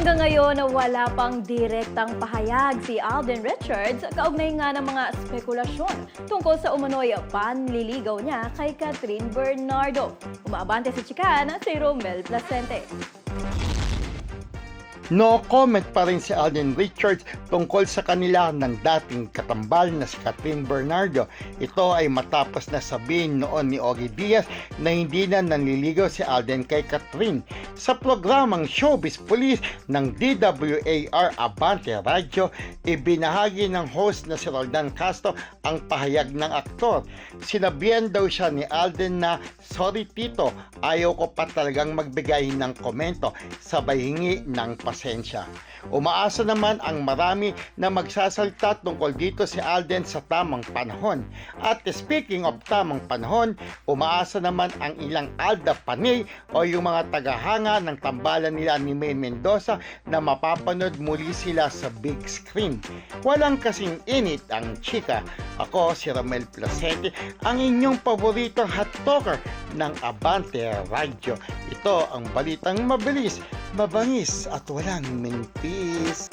Hanggang ngayon, wala pang direktang pahayag si Alden Richards kaugnay nga ng mga spekulasyon tungkol sa umano'y panliligaw niya kay Catherine Bernardo. Umaabante si Chican, si Romel Placente. No comment pa rin si Alden Richards tungkol sa kanila ng dating katambal na si Catherine Bernardo. Ito ay matapos na sabihin noon ni Ogie Diaz na hindi na nanliligaw si Alden kay Catherine. Sa programang Showbiz Police ng DWAR Abante Radio, ibinahagi ng host na si Roldan Castro ang pahayag ng aktor. Sinabihan daw siya ni Alden na, "Sorry Tito, ayaw ko pa talagang magbigay ng komento," sabay hingi ng pasensya. Umaasa naman ang marami na magsasalita tungkol dito si Alden sa tamang panahon. At speaking of tamang panahon, umaasa naman ang ilang Alda Panay o yung mga tagahanga ng tambalan nila ni Maine Mendoza na mapapanood muli sila sa big screen. Walang kasing init ang chika. Ako si Romel Placente, ang inyong paboritong hot talker ng Abante Radio. Ito ang balitang mabilis, mabangis at walang mintis.